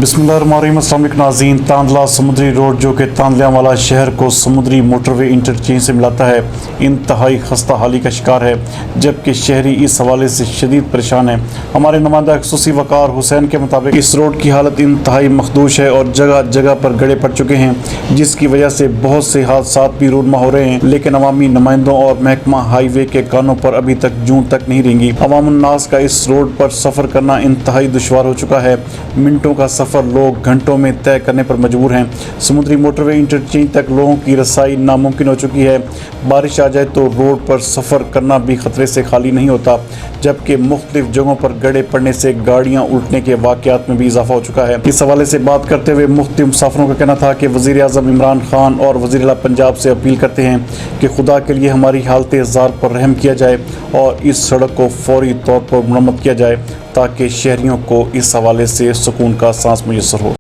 बिस्मिल्लाहिर्रहमानिर्रहीम। अस्सलाम वालेकुम नाज़रीन। तांदला समुद्री रोड जो कि तांदलियावाला शहर को समुद्री मोटरवे इंटरचेंज से मिलाता है, इंतहाई खस्ता हाली का शिकार है, जबकि शहरी इस हवाले से शदीद परेशान है। हमारे नुमाइंदा खसूसी वकार हुसैन के मुताबिक इस रोड की हालत इंतहाई मखदूश है और जगह जगह पर गड्ढे पड़ चुके हैं, जिसकी वजह से बहुत से हादसात भी रूनमा हो रहे हैं। लेकिन अवामी नुमाइंदों और महकमा हाईवे के कानों पर अभी तक जूं तक नहीं रेंगी। अवामुन्नास का इस रोड पर सफ़र करना इंतहाई दुश्वार हो चुका है। मिनटों का सफ़र लोग घंटों में तय करने पर मजबूर हैं। समुद्री मोटरवे इंटरचेंज तक लोगों की रसाई नामुमकिन हो चुकी है। बारिश आ जाए तो रोड पर सफ़र करना भी खतरे से खाली नहीं होता, जबकि मुख्तलिफ जगहों पर गड्ढे पड़ने से गाड़ियां उल्टने के वाक़यात में भी इजाफा हो चुका है। इस हवाले से बात करते हुए मुख्तलिफ मुसाफिरों का कहना था कि वज़ीर आज़म इमरान खान और वज़ीर आला पंजाब से अपील करते हैं कि खुदा के लिए हमारी हालत ज़ार पर रहम किया जाए और इस सड़क को फौरी तौर पर मरम्मत किया जाए, ताकि शहरियों को इस हवाले से सुकून का सांस मुयस्सर हो।